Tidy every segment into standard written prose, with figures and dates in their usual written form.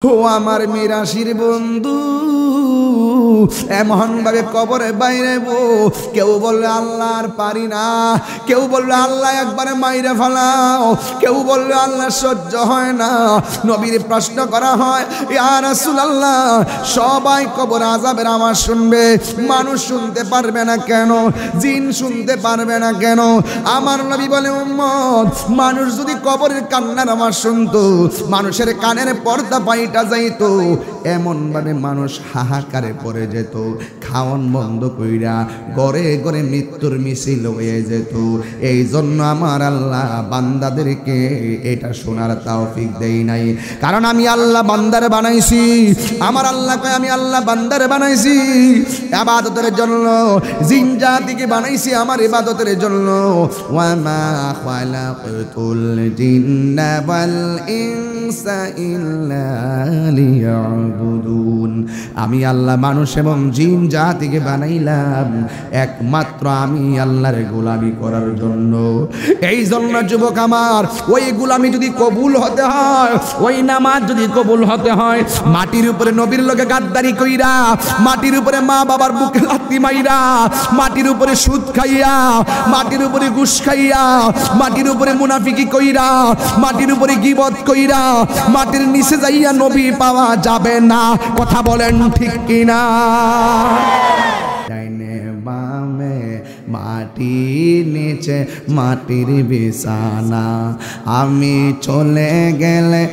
ও আমার মিরাশির বন্ধু, এমন ভাবে কবরে বাইরে কেউ বললে আল্লাহ আর পারি না, কেউ বললে আল্লাহ একবারে মাইরে ফেলাও, কেউ বললে আল্লাহ সহ্য হয় না। নবীর প্রশ্ন করা হয়, ইয়া রাসূলুল্লাহ, সবাই কবর আযাবের আওয়াজ শুনবে, মানুষ শুনতে পারবে না কেন? জিন শুনতে পারবে না কেন? আমার নবী বলে, উম্মত, মানুষ যদি কবরের কান্নার আওয়াজ শুনতো, মানুষের কানের পর্দা পাইটা যাইতো, এমন ভাবে মানুষ হাহাকারে পড়ে যেত, খাওয়ান বন্ধ কইরা ঘরে ঘরে মৃত্যুর মিছিল হয়ে যেত। এই জন্য আমার আল্লাহ বান্দাদেরকে এটা শোনার তৌফিক দেই নাই, কারণ আমি আল্লাহ বান্দারে বানাইছি। আমার আল্লাহ কয়, আমি আল্লাহ বান্দারে বানাইছি ইবাদতের জন্য, জিন জাতিকে বানাইছি আমার ইবাদতের জন্য। ওয়া মা খালাকতুল জিন্না ওয়াল ইনসা ইল্লা লিয়াবুদুন। আমি আল্লাহ মানুষ এবং জিন জাতিকে বানাইলাম একমাত্র আমি আল্লাহর গোলামি করার জন্য। এই জন্য যুবক আমার, ওই গোলামি যদি কবুল হতে হয়, ওই নামাজ যদি কবুল হতে হয়, মাটির উপরে নবীর লগে গাদ্দারি কইরা, মাটির উপরে মা বাবার বুকে লাথি মাইরা, মাটির উপরে সুদ খাইয়া, মাটির উপরে ঘুষ খাইয়া, মাটির উপরে মুনাফিকি কইরা, মাটির উপরে গীবত কইরা, মাটির নিচে যাইয়া নবী পাওয়া যাবে না। কথা বলেন ঠিক কিনা? ডাইনে বামে মাটির নিচে মাটির বিছানা, আমি চলে গেলে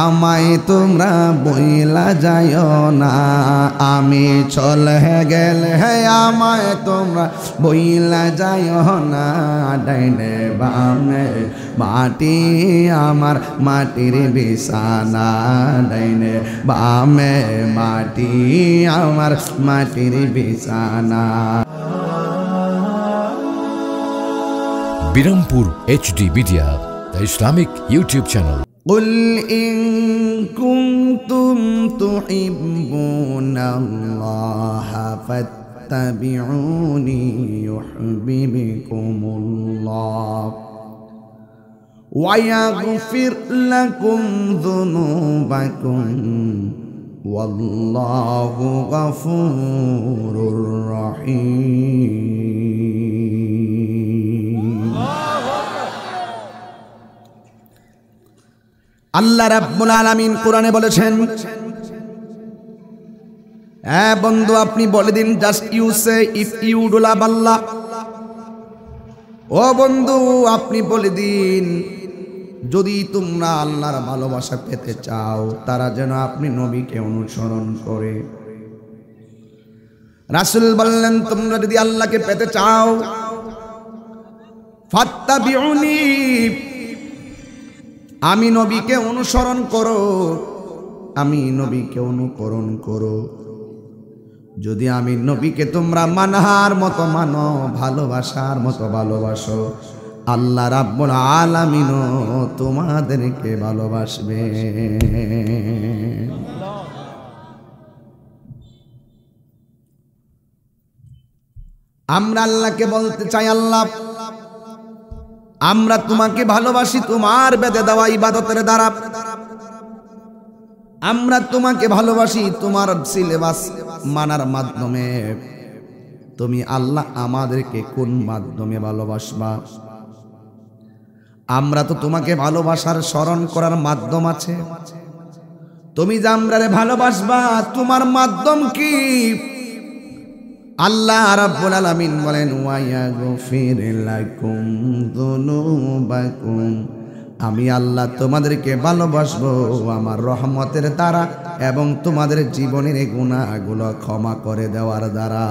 আমায় তোমরা বইলা যাইও না, আমি চলে গেলে আমায় তোমরা বইলা যাইও না। ডাইনে বামে মাটি আমার মাটির বিছানা, ডাইনে বামে মাটি আমার মাটির বিছানা। Birampur HD media, the Islamic YouTube channel. قل إن كنتم تحبون الله فاتبعوني يحببكم الله ويغفر لكم ذنوبكم والله غفور رحيم। Allah রাব্বুল আলামিন কোরআনে বলেছেন, হ্যাঁ বন্ধু, আপনি বলে দিন, just you say if you do love Allah. ও বন্ধু, আপনি বলে দিন, যদি তোমরা আল্লাহর ভালোবাসা পেতে চাও, তারা যেন আপনি নবীকে অনুসরণ করে। রাসূল বললেন, তোমরা যদি আল্লাহকে পেতে চাও, ফাত্তাবিউনি, আমি নবীকে অনুসরণ করো, আমি নবীকে অনুকরণ করো। যদি আমি নবীকে তোমরা মানহার মতো মানো, ভালোবাসার মতো ভালোবাসো, আল্লাহ রাব্বুল আলামিন তোমাদেরকে ভালোবাসবে। আমরা আল্লাহকে বলতে চাই, আল্লাহ, আমরা তোমাকে ভালোবাসি তোমার বেঁধে দেওয়া ইবাদতের দ্বারা, আমরা তোমাকে ভালোবাসি তোমার সিলেবাস মানার মাধ্যমে। তুমি আল্লাহ আমাদেরকে কোন মাধ্যমে ভালোবাসবা? আমরা তো তোমাকে ভালোবাসার স্মরণ করার মাধ্যম আছে। তুমি যে আমরারে ভালোবাসবা, তোমার মাধ্যম কি? আল্লাহ রাব্বুল আলামিন বলেন, ওয়া ইয়াগফির লাকুম যুনুবাকুম, আমি আল্লাহ তোমাদেরকে ভালোবাসবো আমার রহমতের দ্বারা এবং তোমাদের জীবনের গুনাহগুলো ক্ষমা করে দেওয়ার দ্বারা।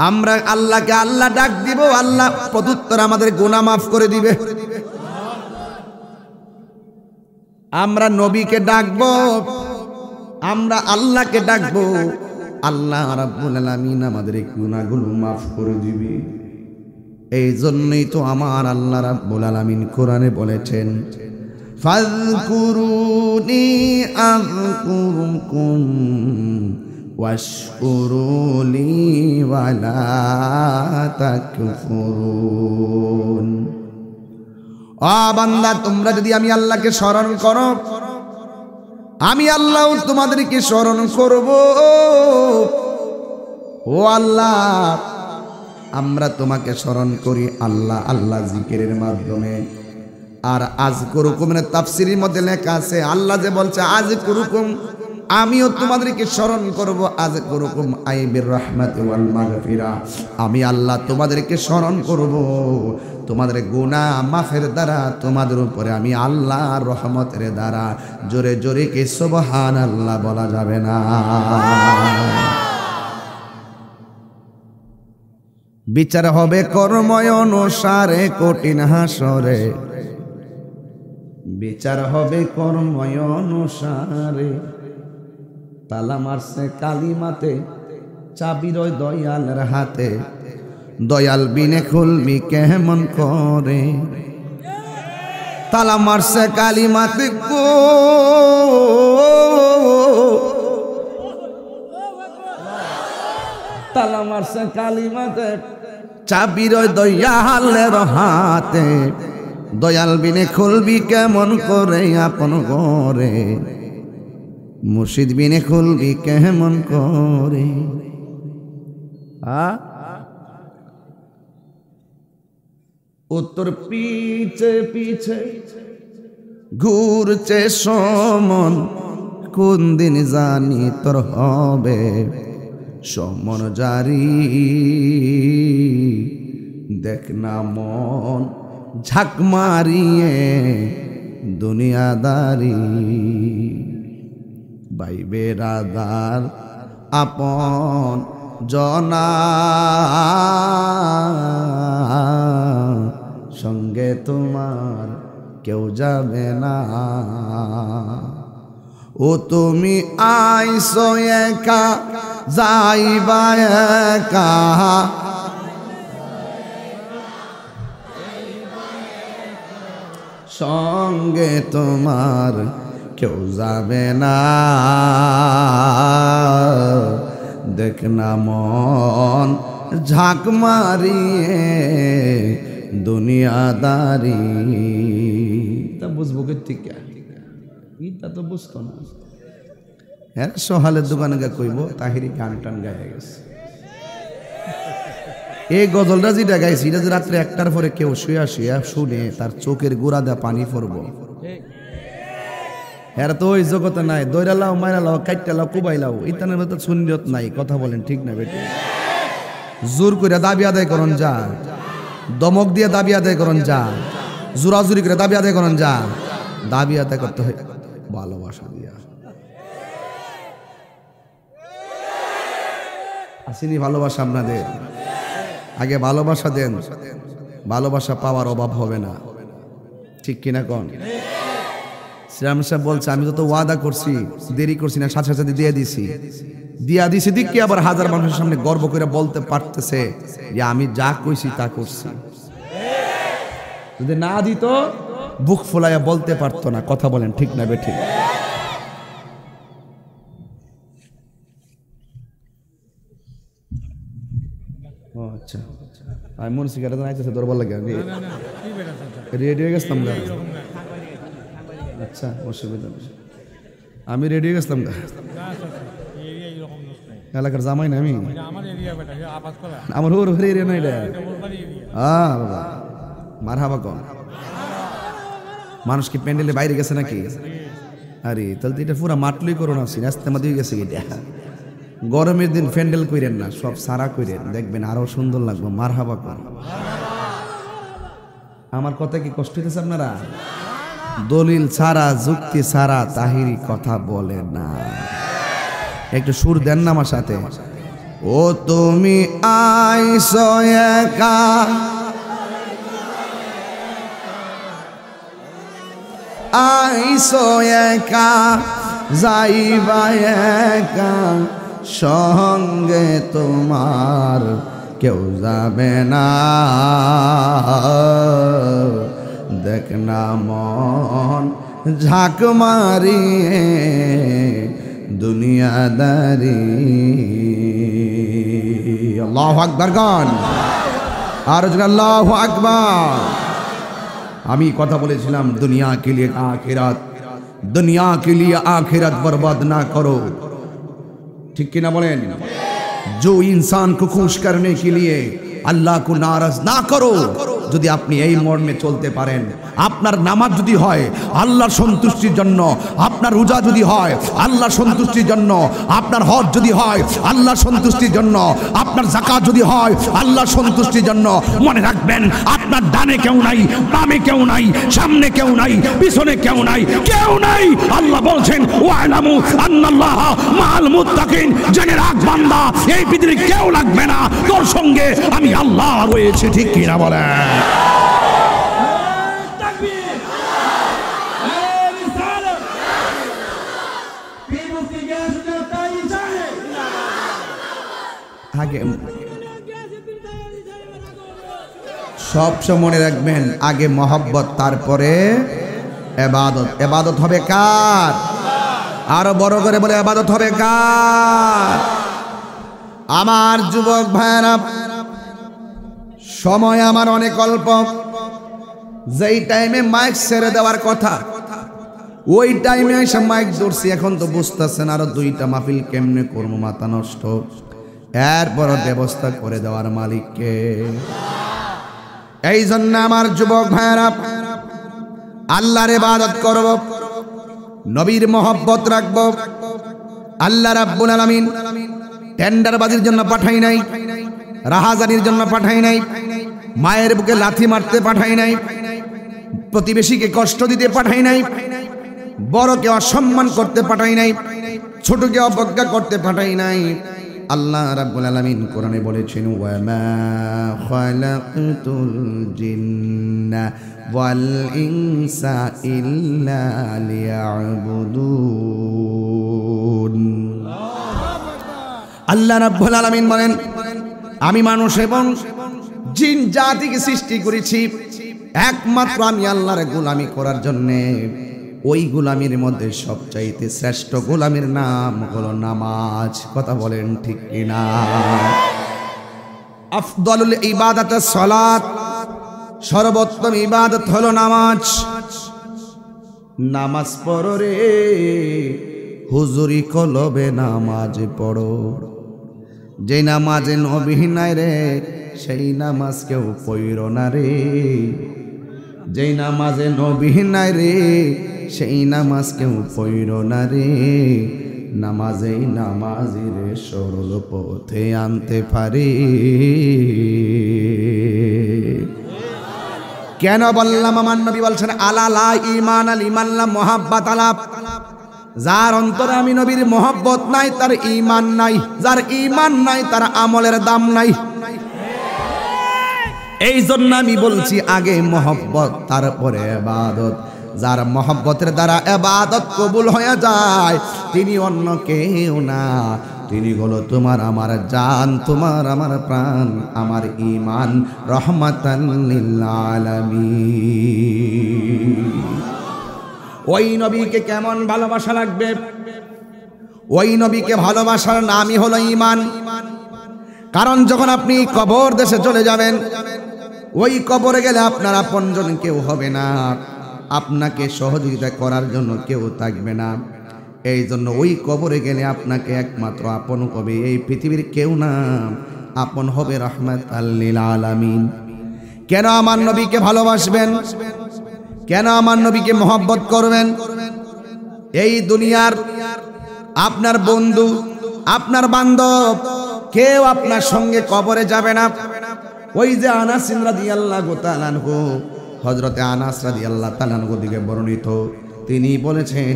আমরা আল্লাহকে আল্লাহ ডাক দিব, আল্লাহ প্রত্যুত্তর আমাদের গুনাহ মাফ করে দিবে। আমরা নবীকে ডাকবো, আমরা আল্লাহকে ডাকবো, আল্লাহ রাব্বুল আলামিন আমাদের গুনাহগুলো মাফ করে দিবে। এই জন্যই তো আমার আল্লাহ রাব্বুল আলামিন কোরআনে বলেছেন, ফাযকুরুনি আযকুরুকুম ওয়াশকুরুলি ওয়ালা তাকফুরুন। বান্দা তোমরা যদি আমি আল্লাহকে স্মরণ করো, আমি আল্লাহ তোমাদেরকে স্মরণ করব। ও আল্লাহ, আমরা তোমাকে স্মরণ করি আল্লাহ আল্লাহ জিকিরের মাধ্যমে। আর আযকুরুকুমের তাফসীরের মধ্যে লেখা আছে, আল্লাহ যে বলছে আযকুরুকুম, আমিও তোমাদেরকে স্মরণ করব। আযকুরুকুম আই বির রাহমাতি ওয়াল মাগফিরা, আমি আল্লাহ তোমাদেরকে স্মরণ করব তোমাদের গুনাহ মাফের দ্বারা, তোমাদের উপরে আমি আল্লাহর রহমতের দ্বারা। জোরে জোরে কি সুবহানাল্লাহ বলা যাবে না? বিচার হবে কর্ম অনুসারে কঠিন হাসরে, বিচার হবে কর্ম অনুসারে। তালা মারছে কালিমাতে, চাবি রয় দয়ালের হাতে, দয়াল বিনে খুলবি কেমন করে। তালা মারছে কালিমাতে গো, তালা মারছে কালিমাতে, চাবি রয় দয়ালের হাতে, দয়াল বিনে খুলবি কেমন করে আপন করে, মুর্শিদ বিনে খুলবি কেমন করে। উত্তর পিছে পিছে ঘুরছে সমন, কোন দিন জানি তোর হবে সমন জারি। দেখ না মন ঝাঁক মারিয়ে দুনিয়াদারি, ভাই বেরাদার আপন জনা সঙ্গে তোমার কেউ যাবে না। ও তুমি আইসো একা যাইবা একা, সঙ্গে তোমার কেউ যাবে না। দেখ না মন ঝাঁক মারিয়ে দুনিয়াদারি। তা বুঝবো ঠিক এটা তো বুঝতো না। হ্যাঁ, সোহালের দোকানে গা কইব তাহিরি গান টান গায়ে গেছে। এই গজলটা যেটা গাইছি, এটা যে রাত্রে 1টার পরে কেউ শুয়া শুয়া শুনে তার চোখের গোড়া দেয়া পানি পড়বো। এরা তো ওই জগতে নাই, দৈরালাও মাইরালাও কাইটালাও কুবাইলাও, ইতানের মতো সুন্নিয়ত নাই। কথা বলেন ঠিক না বেটি? জোর করে দাবি আদায় করন যা, দমক দিয়ে দাবি আদায় করন যা, জোরাজুরি করে দাবি আদায় করন যা। দাবি আদায় করতে হয় ভালোবাসা দিয়া। আসেনি ভালোবাসা আপনাদের? আগে ভালোবাসা দেন, ভালোবাসা পাওয়ার অভাব হবে না। ঠিক কিনা কোন? শ্রীরাম সাহেব বলছে, আমি তো ওয়াদা করছি, দেরি করছি না, সাথে সাথে দিয়ে দিছি দিক কি আবার হাজার মানুষের সামনে গর্ব করে বলতে পারতেছে যে আমি যা কইছি তা করছি। যদি না দিত বুক ফুলাইয়া বলতে পারতো না। কথা বলেন ঠিক না বেঠিক? ও আচ্ছা, আমি মনে সিগারেট আইতেছে দরবার লাগে, রেডি হয়ে গেছিলাম। আচ্ছা, অসুবিধা নেই, আমি রেডি হয়ে গেছিলাম। এলাকার জামাই না আমি, আমার ওর এরিয়া না এটা। বাবা মারহাবা কম। মানুষ কি প্যান্ডেলে বাইরে গেছে নাকি? আরে তাহলে এটা পুরা মাটলই করো না, সিনাস্তেমা দিয়ে গেছে। এটা গরমের দিন প্যান্ডেল কইরেন না, সব সারা কইরেন, দেখবেন আরো সুন্দর লাগবে। মারহাবা কম। আমার কথা কি কষ্ট হইতেছে আপনারা? দলিল ছাড়া যুক্তি ছাড়া তাহিরি কথা বলে না। একটু সুর দেন না আমার সাথে। ও তুমি আইসো একা, আইসো একা যাইবা একা, সঙ্গে তোমার কেউ যাবে না। দেখ না মন ঝাঁক মারিয়ে দুনিয়াদারি। আল্লাহু আকবার গান, আর আল্লাহু আকবার। আমি কথা বলেছিলাম দুনিয়া কে লিয়ে আখিরাত, দুনিয়া কে লিয়ে आखिरत बर्बाद ना करो, ठीक कि ना बोलें। जो इंसान को खुश करने के लिए अल्लाह को नाराज ना करो, যদি আপনি এই মর্মে চলতে পারেন, আপনার নামাজ যদি হয় আল্লাহর সন্তুষ্টির জন্য, আপনার রোজা যদি হয় আল্লাহর সন্তুষ্টির জন্য, আপনার হজ যদি হয় আল্লাহর সন্তুষ্টির জন্য, আপনার যাকাত যদি হয় আল্লাহর সন্তুষ্টির জন্য, মনে রাখবেন আপনার ডানে কেউ নাই, বামে কেউ নাই, সামনে কেউ নাই, পিছনে কেউ নাই, কেউ নাই। আল্লাহ বলছেন ওয়ালামু আন্নাল্লাহ মাআল মুত্তাকিন, জেনে রাখ বান্দা এই পৃথিবীর কেউ লাগবে না, তোর সঙ্গে আমি আল্লাহ রয়েছে, ঠিক কি না বলেন। আগে সবসময় মনে রাখবেন আগে মহব্বত তারপরে ইবাদত। ইবাদত হবে কার? আরো বড় করে বলে ইবাদত হবে কার? আমার যুবক ভাইরা, সময় আমার অনেক অল্প। যেই টাইমে মাইক ছেড়ে দেওয়ার কথা ওই টাইমে এসে মাইক ধরছি, এখন তো বুঝতেছেন আরো দুইটা মাহফিল কেমনে করবো, মাথা নষ্ট। এরপর ব্যবস্থা করে দেওয়ার মালিককে। এই জন্য আমার যুবক ভাইরা, আল্লাহর ইবাদত করব, নবীর মহব্বত রাখব। আল্লাহ রাব্বুল আলামিন টেন্ডারবাজির জন্য পাঠাই নাই, রাহাজানির জন্য পাঠাই নাই, মায়ের বুকে লাথি মারতে পাঠাই নাই, প্রতিবেশীকে কষ্ট দিতে পাঠাই নাই, বড়কে অসম্মান করতে পাঠাই নাই, ছোটকে অবজ্ঞা করতে পাঠাই নাই। আল্লাহ রাব্বুল আলামিন কোরআনে বলেছেন ওয়া মা খালাকতুল জিন্না ওয়াল ইনসা ইল্লা লিয়াবুদুন। আল্লাহ রাব্বুল আলামিন বলেন আমি মানুষ এবং জিন জাতিকে সৃষ্টি করেছি একমাত্র আমি আল্লাহর গোলামি করার জন্যে। ওই গোলামির মধ্যে সবচাইতে শ্রেষ্ঠ গোলামির নাম হলো নামাজ। কথা বলেন ঠিক কিনা? আফদলুল ইবাদাত সালাত, সর্বোত্তম ইবাদত হলো নামাজ। নামাজ পড়ো রে হুজুরি কলবে নামাজ পড়ো, যে নামাজে নবী নাই রে সেই নামাজ কেউ পড়ো না রে, যেই নামাজে নবী নাই রে সেই নামাজ কেউ পড়ো না রে। নামাজেই নামাজির সরল পথে আনতে পারে। কেন বললাম? আমার নবী বলছেন আলা লা ঈমান আল ঈমান লা মুহাব্বাত আলা, যার অন্তরে আমি নবীর মহব্বত নাই তার ঈমান নাই, যার ঈমান নাই তার আমলের দাম নাই। এই জন্য আমি বলছি আগে মহব্বত তারপরে ইবাদত। যার মহব্বতের দ্বারা ইবাদত কবুল হয়ে যায় তিনি অন্য কেউ না, তিনি হলো তোমার আমার জান, তোমার আমার প্রাণ, আমার ঈমান, রহমাতান লিল আলামিন। ওই নবীকে কেমন ভালোবাসা লাগবে? ওই নবীকে ভালোবাসার নামই হলো ঈমান। কারণ যখন আপনি কবর দেশে চলে যাবেন, ওই কবরে গেলে আপনার আপনজন কেউ হবে না, আপনাকে সহযোগিতা করার জন্য কেউ থাকবে না। এই জন্য ওই কবরে গেলে আপনাকে একমাত্র আপন হবে এই পৃথিবীর কেউ না, আপন হবে রাহমাতাল লিল আলামিন। কেন আমার নবীকে ভালোবাসবেন? কেন আমার নবীকে মহব্বত করবেন? এই দুনিয়ার আপনার বন্ধু, আপনার বান্ধব কেউ আপনার সঙ্গে কবরে যাবে না। ওই যে আনাস রাদিয়াল্লাহু তাআলা আনহু, হযরতে আনাস রাদিয়াল্লাহু তাআলা আনহু দিকে বর্ণিত, তিনি বলেছেন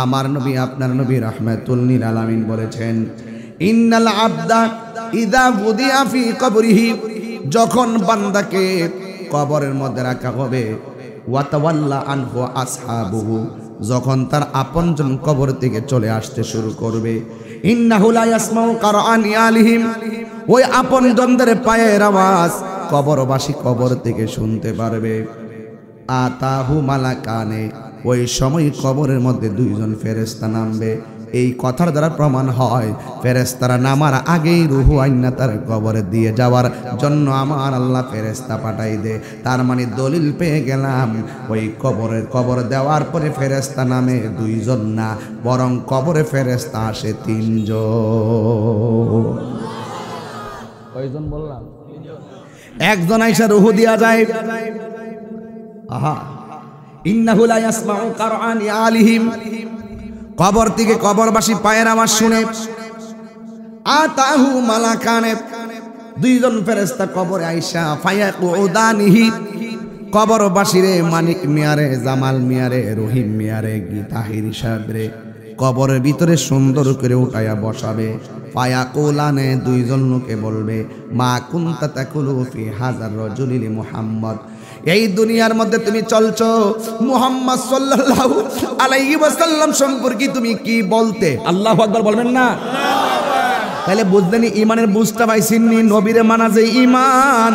আমার নবী আপনার নবী রাহমাতুল লিল আলামিন বলেছেন ইন্নাল আবদা ইযা বুদিয়া ফি কবরিহি, যখন বান্দাকে কবরের মধ্যে রাখা হবে, ওয়া তাওয়াল্লা আনহু আসহাবুহু, যখন তার আপনজন কবর থেকে চলে আসতে শুরু করবে, ইন্নাহু লা ইয়াসমাউ কারআন আলিহিম, ওই আপনজনদের পায়ের আওয়াজ কবরবাসী কবর থেকে শুনতে পারবে। আতাহু মালাকানে, ওই সময় কবরের মধ্যে দুইজন ফেরেশতা নামবে। এই কথার দ্বারা প্রমাণ হয় ফেরেশতারা নামার আগেই রুহু আইনা তার কবরে দিয়ে যাওয়ার জন্য আমার আল্লাহ ফেরেশতা পাঠাই দে। তার মানে দলিল পেয়ে গেলাম ওই কবর দেওয়ার পরে ফেরেশতা নামে 2 জন না, বরং কবরে ফেরেশতা আসে 3 জন। কয়জন বললাম? একজন আইসা রুহু দিয়া যায়। আহা, ইন্নাহু লা ইয়াসমাউ কারআনি আলিহিম, কবর থেকে কবরবাসী পায়ের আওয়াজ শুনে আতাহু মালাকানে, 2 জন ফেরেশতা কবরে আইসা ফায়াকুদানিহি, কবরবাসীরে মানিক মিয়ারে, জামাল মিয়ারে, রহিম মিয়ারে, গীতাহির সাহেবরে কবরের ভিতরে সুন্দর করে উঠায়া বসাবে। ফায়াকুলানে, 2 জন লোকে বলবে মা কুনতা তাকুলু ফি হাযার রাজুলি মুহাম্মদ, এই দুনিয়ার মধ্যে তুমি চলছো মুহাম্মদ সাল্লাল্লাহু আলাইহি ওয়াসাল্লাম সম্পর্কে তুমি কি বলতে? আল্লাহু আকবার বলবেন না? তাহলে বুঝলেন ইমানের বুঝতে পাইছেননি? নবীরে মানা যে ইমান,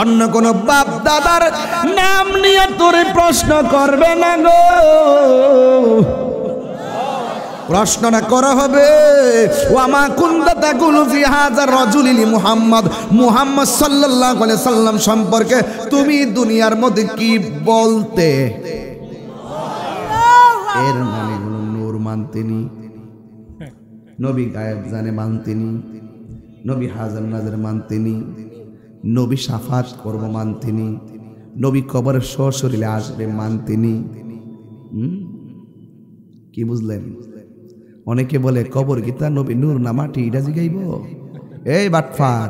অন্য কোন বাপ দাদার নাম নিয়ে তোরে প্রশ্ন করবে না গো, প্রশ্নটা করা হবে ওয়ামা কুনতা তাকুলু ফি হাযার রাজুলি মুহাম্মদ, মুহাম্মদ সাল্লাল্লাহু আলাইহি সাল্লাম সম্পর্কে তুমি দুনিয়ার মধ্যে কি বলতে? এর মানে হলো নূর মানতেনি, নবী গায়েব জানে মানতেনি, নবী হাজার নাজার মানতেনি, নবী শাফাত করব মানতেনি, নবী কবরের সশরীরে আসবে মানতেনি। কি বুঝলেন? অনেকে বলে কবর গীতা নবী নূর না মাটি, এটা জিগাইব? এই বাটফার,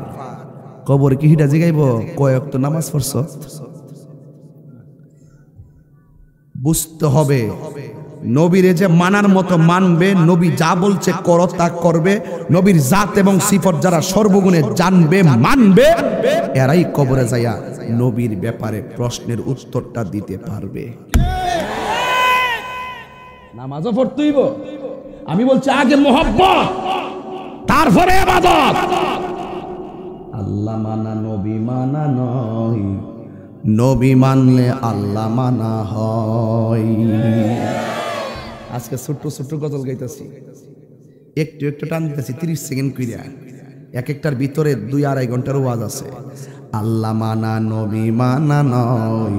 কবর কি হিটা জিগাইব? কয়েক তো নামাজ পড়ছ? বুঝতে হবে নবীরে যে মানার মতো মানবে, নবী যা বলছে করো তা করবে, নবীর জাত এবং সিফত যারা সর্বগুণে জানবে মানবে, এরাই কবরে যাইয়া নবীর ব্যাপারে প্রশ্নের উত্তরটা দিতে পারবে। নামাজও পড়তেইব, আমি বলছি আগে মোহাব্বত তারপরে ইবাদত। আল্লাহ মানা নবী মানা নয়, নবী মানলে আল্লাহ মানা হয়। আজকে ছোট্ট ছোট্ট গজল গাইতেছি, একটু একটু টান দিতেছি 30 সেকেন্ড কইরা, এক একটার ভিতরে 2-2.5 ঘন্টার ওয়াজ আছে। আল্লাহ মানা নবী মানা নয়,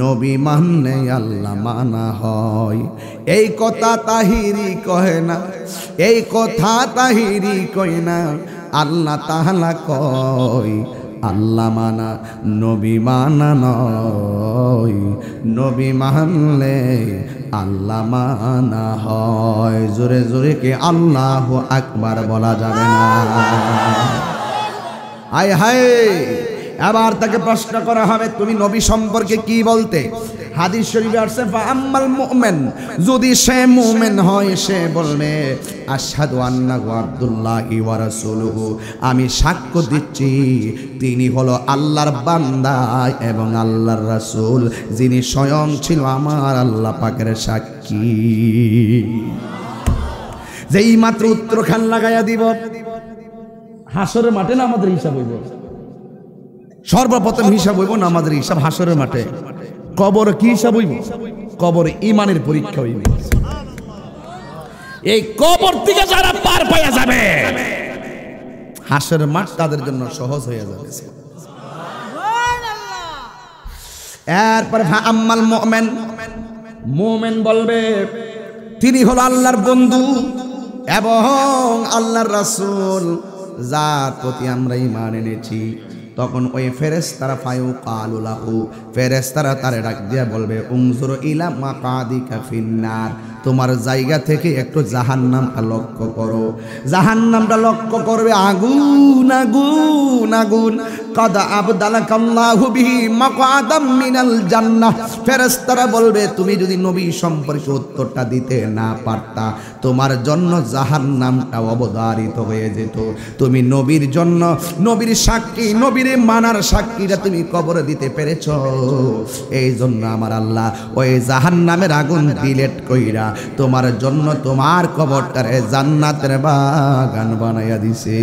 নবী মানলে আল্লাহ মানা হয়। এই কথা তাহিরি কহে না, এই কথা তাহিরি কয় না, আল্লাহ তাআলা কয় আল্লাহ মানা নবী মানা নয়, নবী মানলে আল্লাহ মানা হয়। জোরে জোরে কি আল্লাহু আকবার বলা যাবে না? হায় হায়, আবার তাকে প্রশ্ন করা হবে তুমি নবী সম্পর্কে কি বলতে? হাদিস শরীফে আসছে ফাআম্মাল মুমিন, যদি সে মুমিন হয় সে বলবে আশহাদু আন্নাহু আবদুল্লাহি ওয়া রাসূলুহু, আমি সাক্ষ্য দিচ্ছি তিনি হলো আল্লাহর বান্দা এবং আল্লাহর রাসূল, যিনি স্বয়ং ছিল আমার আল্লাহ পাকের সাক্ষী। যেই মাত্র উত্তর খান লাগাইয়া দিব, হাসরের মাঠে না আমাদের হিসাব হইব, সর্বপ্রথম হিসাব হইব না আমাদের হিসাব হাসরের মাঠে। কবর কি হিসাব হইব? কবর ইমানের পরীক্ষা হইব। এই কবর থেকে যারা পার পাইয়া যাবে, হাসরের মাঠ তাদের জন্য সহজ হয়ে যাবে। এরপর আম্মাল মুমিন, মুমিন বলবে তিনি হলো আল্লাহর বন্ধু এবং আল্লাহর রাসূল, যার প্রতি আমরা ঈমান এনেছি। তখন ওই ফেরেশতারা ফায়ুকালু লাহু, ফেরেশতারা তারে ডাক দিয়া বলবে উনজুর ইলা মাকাদিকা ফিন্নার, তোমার জায়গা থেকে একটু জাহান্নামটা লক্ষ্য করো। জাহান্নামটা লক্ষ্য করবে, আগুন আগুন আগুন। কাদ আবদালাকাল্লাহু বিহি মাকআদাম মিনাল জান্নাহ, ফেরেশতারা বলবে তুমি যদি নবী সম্পর্কে উত্তরটা দিতে না পারতা, তোমার জন্য জাহান্নামটা অবধারিত হয়ে যেত। তুমি নবীর জন্য, নবীর সাক্ষী, নবীর মানার সাক্ষীটা তুমি কবরে দিতে পেরেছো, এই জন্য আমার আল্লাহ ওই জাহান্নামের আগুন ডিলেট কইরা তোমার জন্য তোমার কবরটারে জান্নাতের বাগান বানাইয়া দিছে।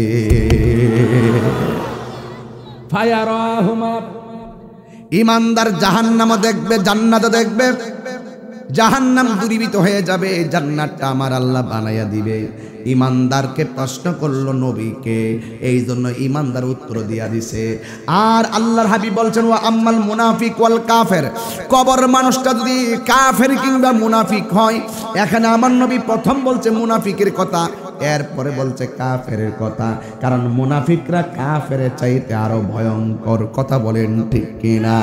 ফায়ারাহুমা, ইমানদার জাহান্নামও দেখবে জান্নাতও দেখবে। জাহান্নাম দূরীভূত হয়ে যাবে, জান্নাতটা আমার আল্লাহ বানাইয়া দিবে। ইমানদারকে প্রশ্ন করলো নবীকে, এই জন্য ইমানদার উত্তর দিয়া দিছে। আর আল্লাহর হাবিব বলছেন ওয়া আম্মাল মুনাফিক ওয়াল কাফের, কবর মানুষটা যদি কাফের কিংবা মুনাফিক হয়, এখানে আমার নবী প্রথম বলছে মুনাফিকের কথা, এরপরে বলছে কাফের কথা, কারণ মুনাফিকরা কাফের চাইতে আরো ভয়ঙ্কর। কথা বলেন ঠিক কিনা?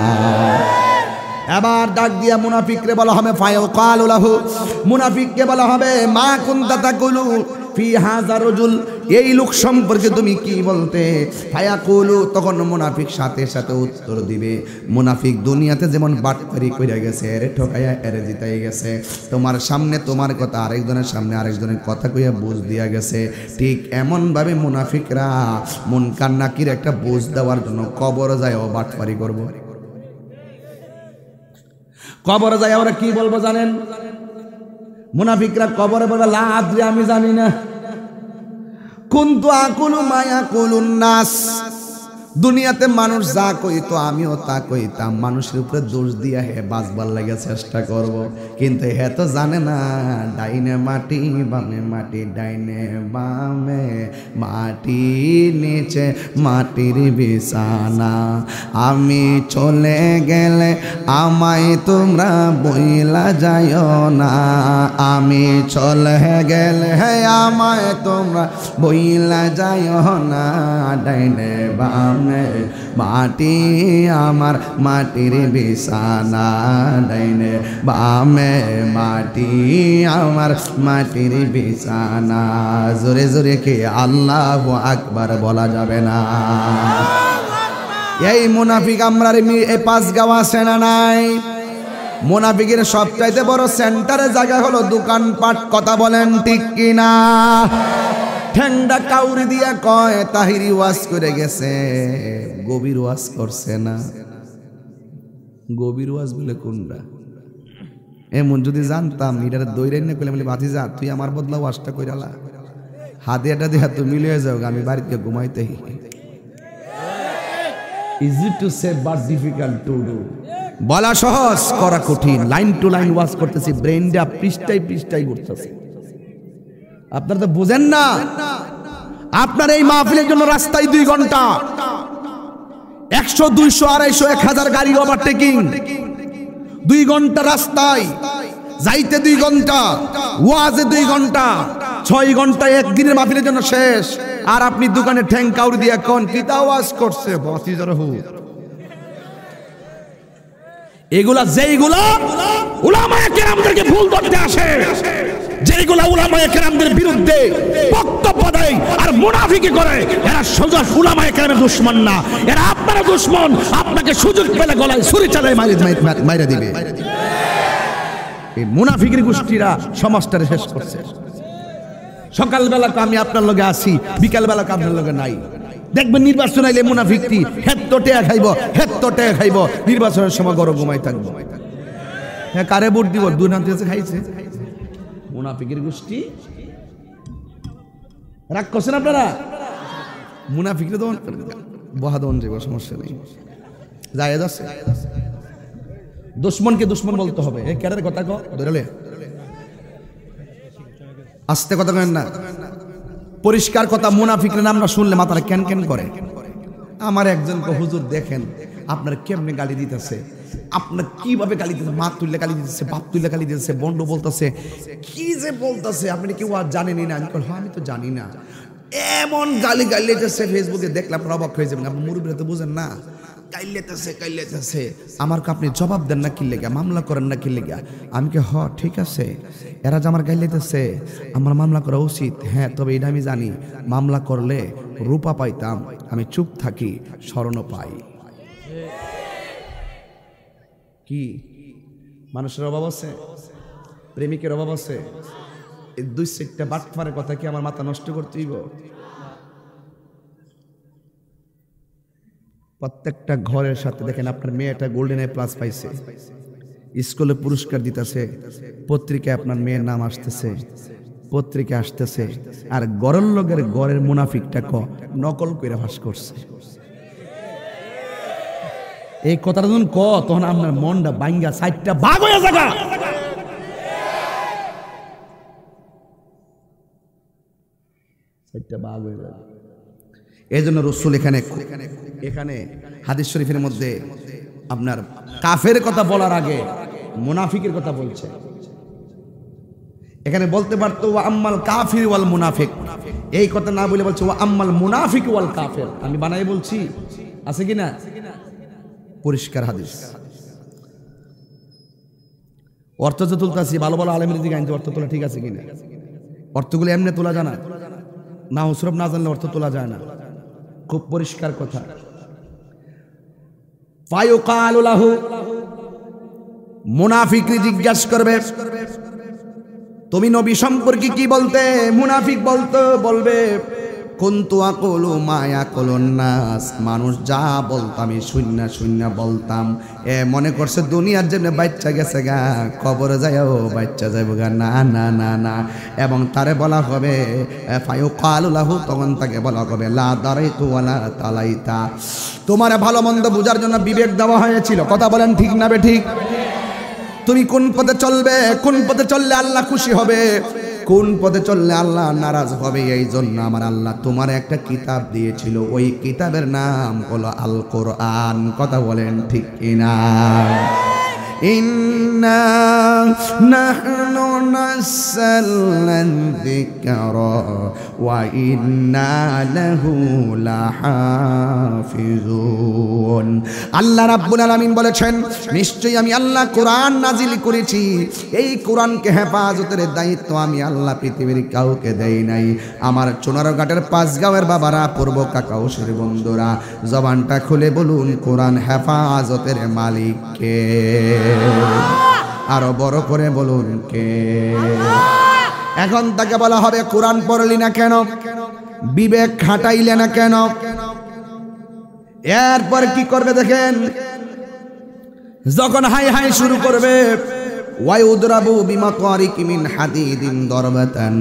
এবার ডাক দিয়া মুনাফিকরে বলা হবে ফায়াকালু লাহু, মুনাফিককে বলা হবে মা কুনতা তাকুলু ফি হাযা রাজুল, এই লোক সম্পর্কে তুমি কি বলতে? ফায়াকুলু, তখন মুনাফিক সাথে সাথে উত্তর দিবে, মুনাফিক দুনিয়াতে যেমন বাটপারি কইরা গেছে, এরে ঠকাইয়া এরে জিতাই গেছে, তোমার সামনে তোমার কথা আরেকজনের সামনে আরেকজনের কথা কইয়া বুঝ দিয়া গেছে, ঠিক এমন ভাবে মুনাফিকরা মুনকার নাকির একটা বুঝ দেওয়ার জন্য কবরে যায় ও বাটপারি করব। কবরে যায় ওরা কি বলবো জানেন? মুনাফিকরা কবরে বলবে লা আদ্রি, আমি জানি না, কুনতু আকুলু মা ইয়াকুলুন নাস, দুনিয়াতে মানুষ যা কইতো আমিও তা কইতাম, মানুষের উপরে দোষ দিয়া হে বাঁচবার লাগে চেষ্টা করব, কিন্তু হে তো জানে না ডাইনে মাটি বামে মাটি, ডাইনে বামে মাটি নিচে মাটির বিছানা, আমি চলে গেলে আমায় তোমরা বইলা যাইও না, আমি চলে গেলে আমায় তোমরা বইলা যাইও না, ডাইনে বামে মাটি আমার মাটির বিছানা, ডাইনে বামে মাটি আমার মাটির বিছানা। জোরে জোরে কে আল্লাহু আকবার বলা যাবে না? এই মুনাফিক আমরার এ পাঁচ গাওয়া সেনা নাই। মুনাফিকের সবচাইতে বড় সেন্টারে জায়গা হলো দোকানপাট। কথা বলেন ঠিক কিনা? ঠ্যাংডা কাউরি দিয়া কয় তাহিরি ওয়াজ করে গেছে, গভীর ওয়াজ করছে না। গভীর ওয়াজ বলে কোনটা? এমন যদি জানতাম এটার দৈরাই না কইলে বলে বাতি যা তুই আমার বদলা ওয়াজটা কইরালা, হাতে এটা দিয়ে তুই মিলে যাও, আমি বাড়িতে ঘুমাইতেই। Easy to say but difficult to do, বলা সহজ করা কঠিন। লাইন টু লাইন ওয়াজ করতেছি, ব্রেইনটা পৃষ্ঠায় পৃষ্ঠায় ঘুরতেছে, আপনারা তো বুঝেন না। আপনার এই মাহফিলের জন্য রাস্তায় 2 ঘন্টা, 100 200 250 1000 গাড়ি ওভারটেকিং, 2 ঘন্টা রাস্তায় যাইতে 2 ঘন্টা, ওয়াজে 2 ঘন্টা, 6 ঘন্টা একদিনের মাহফিলের জন্য শেষ। আর আপনি দোকানে ঠ্যাং কাউরি দিয়ে কোন কিতা ওয়াজ করছে এগুলা, যেইগুলা উলামায়ে কেরামদেরকে ভুল ধরতে আসে, যেগুলা উলামায়ে কেরামদের বিরুদ্ধে বক্তব্য দেয় আর মুনাফিকি করে, এরা সোজা উলামায়ে কেরামের দুশমন না, এরা আপনার দুশমন। আপনাকে সুযোগ পেলে গলায় ছুরি চালায় মাইরা দিবে। এই মুনাফিকের গোষ্ঠীরা সমাজটারে শেষ করছে। সকালবেলা তো আমি আপনার লগে আছি, বিকালবেলা তো আপনার লগে নাই। দেখবেন নির্বাচন আইলে মুনাফিকটি হেত্তটে খাইব, হেত্তটে খাইব, নির্বাচনের সময় গরম ঘুমাই থাকবো। হ্যাঁ, কারে ভোট দিব? দুর্নান্তি খাইছে মুনাফিকের গোষ্ঠী। রাগ করছেন আপনারা? মুনাফিকরে তো বহা দন যাব, সমস্যা নেই, যায় যাচ্ছে। দুশ্মনকে দুশ্মন বলতে হবে। এই ক্যারের কথা কো ধরলে আস্তে কথা কেন না, পরিষ্কার কথা। মুনাফিকের নামটা শুনলে মাথাটা কেন কেন করে। আমার একজন হুজুর দেখেন আপনার কেমনে গালি দিতেছে, আপনার কিভাবে গালি দিতেছে, মা তুললে গালি দিতেছে, বাপ তুললে গালি দিতেছে, বন্ড বলতেছে, কি যে বলতেছে আপনি কেউ আর জানেনই না। আমি হ্যাঁ আমি তো জানি না, এমন গালি গাইলেতেছে ফেসবুকে দেখলে আপনার অবাক হয়ে যাবেন। আপনি মুরব্বীরা তো বুঝেন না, কাইলেতেছে। আমার আপনি জবাব দেন না কি লেগা, মামলা করেন না কি লেগা? আমি কে ঠিক আছে, এরা যে আমার গাইলেতেছে আমার মামলা করা উচিত। হ্যাঁ, তবে এটা আমি জানি মামলা করলে রূপা পাইতাম, আমি চুপ থাকি স্মরণ পাই। কি মানুষের অভাব আছে, প্রেমিকের অভাব আছে? এই 2-4টা বাটফারের কথা কি আমার মাথা নষ্ট করতে হইব? প্রত্যেকটা ঘরের সাথে দেখেন আপনার মেয়েটা গোল্ডেন এ প্লাস পাইছে, স্কুলে পুরস্কার দিতেছে, পত্রিকায় আপনার মেয়ের নাম আসতেছে, পত্রিকা আসতেছে, আর গরের লোকের গড়ের মুনাফিকটা নকল করে ভাস করছে। এই কথাটা যখন তখন আপনার মনটা বাইঙ্গা 4টা ভাগ হয়ে জায়গা। এটা বাঘ হয়ে যাবে। এই জন্য রসুল এখানে হাদিস শরীফের মধ্যে আপনার কাফের কথা বলার আগে মুনাফিকের কথা বলছে। এখানে বলতে পারতো ওয়া আম্মাল কাফির ওয়াল মুনাফিক, এই কথা না বলে বলছে ওয়া আম্মাল মুনাফিক ওয়াল কাফির। আমি বানাই বলছি, আছে কি না? পরিষ্কার হাদিস। অর্থ তো তুলতেছি, ভালো ভালো আলেমের দিকে আনতে অর্থ তোলা ঠিক আছে কিনা? অর্থগুলো এমনি তোলা যায় না হুসরব না জানলে অর্থ তোলা যায় না। খুব পরিষ্কার কথা। ফায়ুকালু লাহু, মুনাফিকরা জিজ্ঞাসা করবে তুমি নবী সম্পর্কে কি বলতে? মুনাফিক বলবে কুনতু আকুলু মা ইয়াকুলুন নাস, মানুষ যা বলতো আমি শূন্য বলতাম। মনে করছে দুনিয়ার জন্য বাচ্চা গেছে গা, কবরে যায়ও বাচ্চা যাইব গা। না না না না। এবং তারে বলা হবে ফায়ুকালু লাহু, তখন তাকে বলা হবে লা দারাইতু ওয়ালা তালাইতা, তোমার ভালো মন্দ বুঝার জন্য বিবেক দেওয়া হয়েছিল। কথা বলেন ঠিক না বে ঠিক? তুমি কোন পথে চলবে, কোন পথে চললে আল্লাহ খুশি হবে, কোন পথে চললে আল্লাহ নারাজ হবে, এই জন্য আমার আল্লাহ তোমার একটা কিতাব দিয়েছিল। ওই কিতাবের নাম হলো আল কোরআন। কথা বলেন ঠিক কিনা? ইন্না নাহনু নাযালনা যিকরা ওয়া ইন্না লাহু লাহাফিজুন। আল্লাহ রাব্বুল আলামিন বলেছেন নিশ্চয়ই আমি আল্লাহ কোরআন নাজিল করেছি, এই কোরআনকে হেফাজতের দায়িত্ব আমি আল্লাহ পৃথিবীর কাউকে দেই নাই। আমার চুনারঘাটের 5 গাঁয়ের বাবারা, পূর্ব কাকাউশের বন্ধুরা, জবানটা খুলে বলুন কোরআন হেফাজতের মালিক কে? আরো বড় করে বলুন কে? এখন তাকে বলা হবে কোরআন পড়লি না কেন, বিবেক খাটাইলে না কেন? এরপর কি করবে দেখেন, যখন হাই হাই শুরু করবে ওয়ায়ুদরাবু বিমাকারিকি মিন হাদিদিন দরবাতান,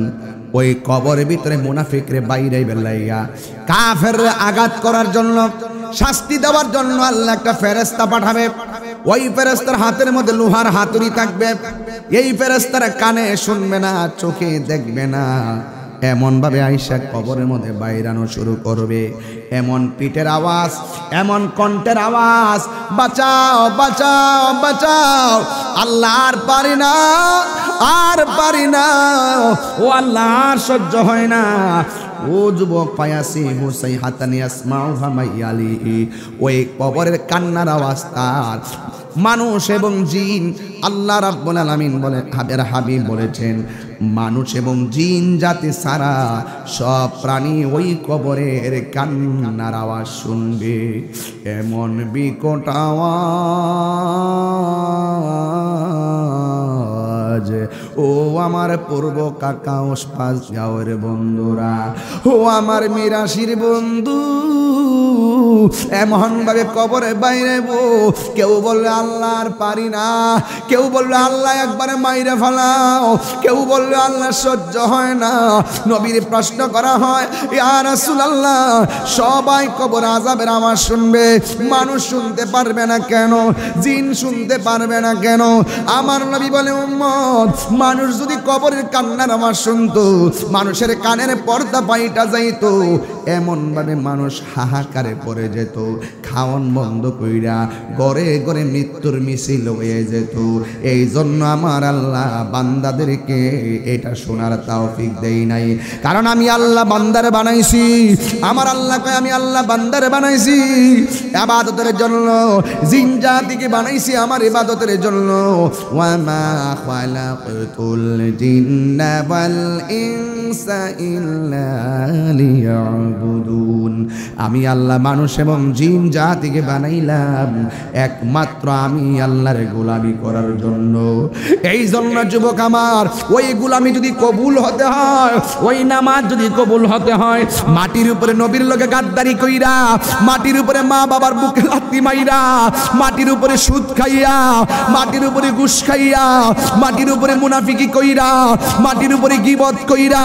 ওই কবরের ভিতরে মুনাফিকরে বাইরে বেলাইয়া কাফেররে আঘাত করার জন্য, শাস্তি দেওয়ার জন্য আল্লাহ একটা ফেরেশতা পাঠাবে। ওই ফেরেশতার হাতের মধ্যে লোহার হাতুড়ি থাকবে। এই ফেরেশতার কানে শুনবে না, চোখে দেখবে না, এমন ভাবে আইসা কবরের মধ্যে বাইরানো শুরু করবে। এমন পিঠের আওয়াজ, এমন কণ্ঠের আওয়াজ, বাঁচাও বাঁচাও বাঁচাও, আল্লাহ আর পারি না, আর পারি না, ও আল্লাহ আর সহ্য হয় না। ও যুবক পায়াসি হুসাই হাতানি আসমাউ হামাইয়ালি, ওই কবরের কান্নার আওয়াজ তার মানুষ এবং জিন। আল্লাহ রাব্বুল আলামিন বলে, হাবিব বলেছেন মানুষ এবং জিন জাতি সারা সব প্রাণী ওই কবরের কান্নার আওয়াজ শুনবে। এমন বিকট আওয়াজ, ও আমার পূর্ব কাকাউশ 5 গাঁয়ের বন্ধুরা, ও আমার মিরাশির বন্ধু, এমন ভাবে কবরে বাইরে কেউ বললে আল্লাহ আর পারি না, কেউ বললে আল্লাহ একবারে মাইরে ফেলাও, কেউ বললে আল্লাহ সহ্য হয় না। নবীর প্রশ্ন করা হয় ইয়া রাসূলুল্লাহ, সবাই কবর আযাবের আওয়াজ শুনবে, মানুষ শুনতে পারবে না কেন, জিন শুনতে পারবে না কেন? আমার নবী বলে উম্মত, মানুষ যদি কবরের কান্নার আওয়াজ শুনতো, মানুষের কানের পর্দা পাইটা যাইতো, এমন ভাবে মানুষ হাহাকারে পড়ে যেত, খাওয়ান বন্ধ কইরা ঘরে ঘরে মৃত্যুর মিছিল হয়ে যেত। এই জন্য আমার আল্লাহ বান্দাদেরকে এটা শোনার তৌফিক দেই নাই, কারণ আমি আল্লাহ বান্দারে বানাইছি। আমার আল্লাহ কয় আমি আল্লাহ বান্দারে বানাইছি ইবাদতের জন্য, জিন জাতিকে বানাইছি আমার ইবাদতের জন্য। ওয়া মা খালাকতুল জিন্না ওয়াল ইনসা ইল্লা লিয়াবুদুন, আমি আল্লাহ মানুষ এবং জিন জাতিকে বানাইলাম একমাত্র আমি আল্লাহর গোলামি করার জন্য। এই জন্য যুবক আমার, ওই গোলামি যদি কবুল হতে হয়, ওই নামাজ যদি কবুল হতে হয়, মাটির উপরে নবীর লগে গাদ্দারি কইরা, মাটির উপরে মা বাবার বুকে লাথি মাইরা, মাটির উপরে সুদ খাইয়া, মাটির উপরে ঘুষ খাইয়া, মাটির উপরে মুনাফিকি কইরা, মাটির উপরে গীবত কইরা,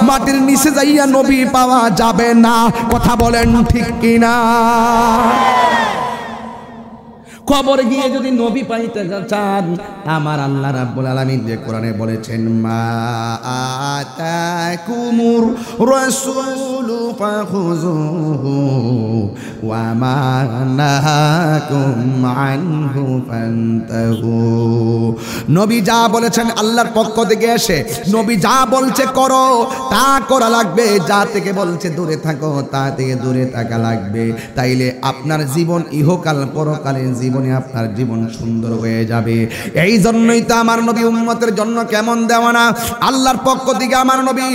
মাটির নিচে যাইয়া নবী পাওয়া যাবে না। কথা বলেন ঠিক কিনা? কবর গিয়ে যদি নবী পাইতে চান, আমার আল্লাহ রাব্বুল আলামিন যে কোরআনে বলেছেন মা আতাক আতিকুমুর রাসূল ফাখুযুহু ওয়া মা নাহাকুম আনহু ফান্তাহু। নবী যা বলেছেন আল্লাহর পক্ষ থেকে এসে, নবী যা বলছে করো তা করা লাগবে, যা থেকে বলছে দূরে থাকো তা থেকে দূরে থাকা লাগবে। তাইলে আপনার জীবন ইহকাল পরকালীন জীবনে আপনার জীবন সুন্দর হয়ে যাবে। এই জন্যই তো আমার নবী উম্মতের জন্য কেমন দেওয়ানা। আল্লাহর পক্ষ থেকে আমার নবী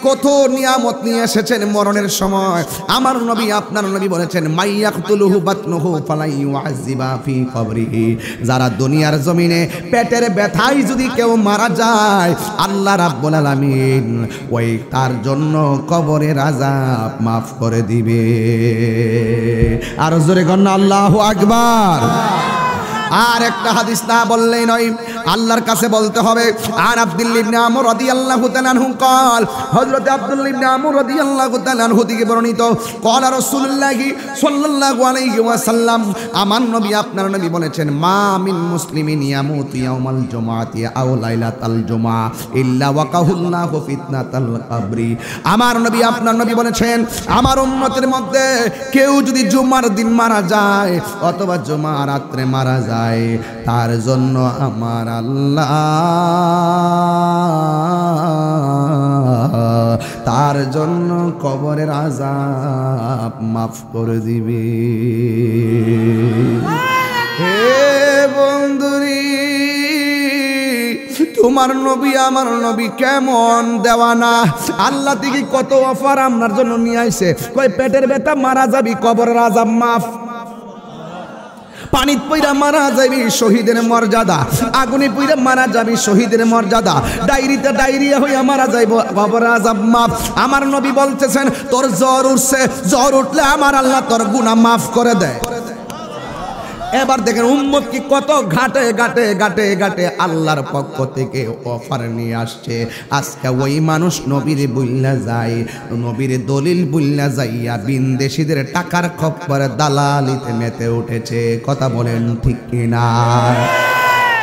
কত নিয়ামত নিয়ে এসেছেন। মরণের সময় আমার নবী আপনার নবী বলেছেন মাইয়াকতুলুহু বাতনুহু ফালাই ইউআযিবা ফি কবরিহি। যারা দুনিয়ার জমিনে পেটের ব্যথায় যদি কেউ মারা যায়, আল্লাহ রাব্বুল আলামিন ওই তার জন্য কবরের আযাব মাফ করে দিবে। আর জোরে গন্না আল্লাহু আকবার। আর একটা হাদিস না বললেই নয়, আল্লাহর কাছে বলতে হবে। আর আব্দুল্লাহ ইবনে আমর রাদিয়াল্লাহু তাআলা আনহু قال, হযরত আব্দুল্লাহ ইবনে আমর রাদিয়াল্লাহু তাআলা আনহু থেকে বর্ণিত, قال রাসূলুল্লাহ সাল্লাল্লাহু আলাইহি ওয়াসাল্লাম, আমার নবী আপনার নবী বলেছেন মা মিন মুসলিমিন ইয়ামুতু ইয়াউমাল জুমআতি আও লাইলাতাল জুমআ ইল্লা ওয়াকাহুল্লাহু ফিতনাতাল কবরি। আমার নবী আপনার নবী বলেছেন আমার উম্মতের মধ্যে কেউ যদি জুমার দিন মারা যায় অথবা জুমার রাতে মারা যায়, তার জন্য আমার আল্লাহ তার জন্য কবরের আযাব মাফ করে দিবে। হে বন্ধুরি, তোমার নবী আমার নবী কেমন দেওয়ানা। আল্লাহ থেকে কত অফার আপনার জন্য নিয়ে আইছে। কই পেটের ব্যথা মারা যাবি, কবরের আযাব মাফ। পানিত পইরা মারা যাবি, শহীদের মর্যাদা। আগুনে পইরা মারা যাবি, শহীদের মর্যাদা। ডায়রিতে ডায়রিয়া হইয়া মারা যাইব, কবরের আযাব মাফ। আমার নবী বলতেছেন তোর জ্বর উঠছে, জ্বর উঠলে আমার আল্লাহ তোর গুনাহ মাফ করে দেয়। এবার দেখেন উম্মত কি কত ঘাটে ঘাটে ঘাটে ঘাটে আল্লাহর পক্ষ থেকে অফার নিয়ে আসছে। আজকে ওই মানুষ নবীর বুল্লা যায়, নবীর দলিল বুল্লা যাইয়া বিনদেশীদের টাকার খপ্পরে দালালিতে মেতে উঠেছে। কথা বলেন ঠিক কিনা?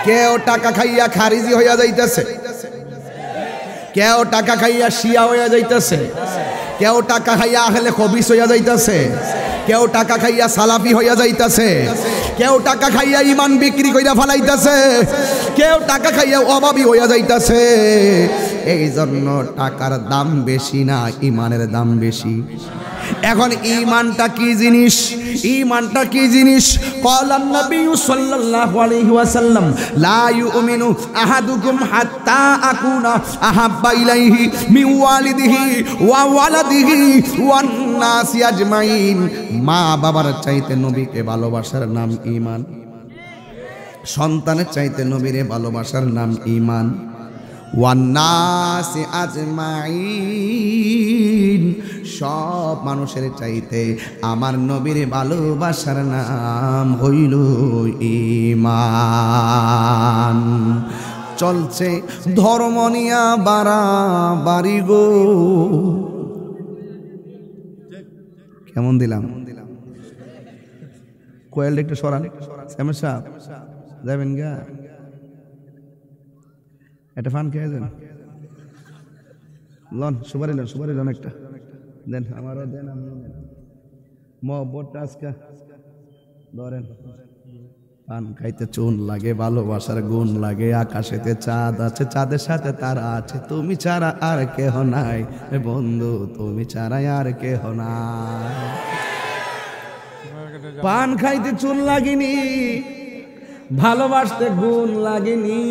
কেউ টাকা খাইয়া খারিজি হইয়া যাইতেছে, কেউ টাকা খাইয়া শিয়া হইয়া যাইতেছে, কেউ টাকা খাইয়া আহলে খবিস হইয়া যাইতেছে, কেউ টাকা খাইয়া সালাফি হইয়া যাইতেছে, কেউ টাকা খাইয়া ইমান বিক্রি কইরা ফেলাইতেছে, কেউ টাকা খাইয়া অভাবী হইয়া যাইতেছে। এই জন্য টাকার দাম বেশি না, ইমানের দাম বেশি। এখন ঈমানটা কি জিনিস? ঈমানটা কি জিনিস? ক্বালান নবী সাল্লাল্লাহু আলাইহি ওয়াসাল্লাম লা ইউমিনু আহাদুকুম হাত্তা আকুনা আহাব্বা ইলাইহি মিন ওয়ালিদিহি ওয়া ওয়ালাদিহি ওয়ান নাসি আজমাইন। মা বাবার চাইতে নবীকে ভালোবাসার নাম ঈমান, সন্তানের চাইতে নবীরে ভালোবাসার নাম ঈমান। ওয়ান্নাসি আজমাইন, সব মানুষের চাইতে আমার নবীর ভালোবাসার নাম হইল ঈমান। চলছে ধর্ম নিয়া বাড়াবাড়ি গো। কেমন দিলাম? কোয়েল একটু সরান। শ্যামের সাহেব যাবেন গা, একটা ফান খেয়ে দেন, লন সুপারি লন, সুপারি লন একটা দেন, আমারও দেন, আপনিও দেন। মহব্বতটা আজকে ধরেন। পান খাইতে চুন লাগে, ভালোবাসার গুণ লাগে। আকাশেতে চাঁদ আছে, চাঁদের সাথে তারা আছে, তুমি ছাড়া আর কেহ নাই বন্ধু, তুমি ছাড়া আর কেহ নাই। পান খাইতে চুন লাগেনি, ভালোবাসতে গুণ লাগেনি।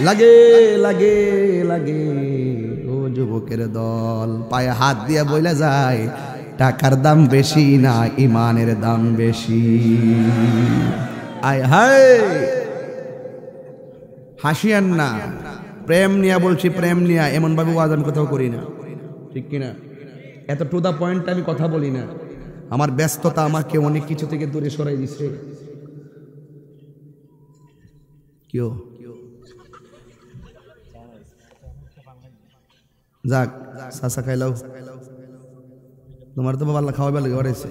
লাগে লাগে লাগে ও যুবকের দল, পায়ে হাত দিয়ে বইলা যায় টাকার দাম বেশি না, ইমানের দাম বেশি। আয় হায়, হাসিয়ান না, প্রেম নিয়ে বলছি, প্রেম নিয়ে। এমন ভাবে ওয়াজ আমি কোথাও করি না, ঠিক কিনা? এত টু দা পয়েন্ট আমি কথা বলি না। আমার ব্যস্ততা আমাকে অনেক কিছু থেকে দূরে সরাই দিছে। কেউ যাক চাচা খাইলাও, তোমার তো বাবা খাওয়াবে লাগে ঘরেছে,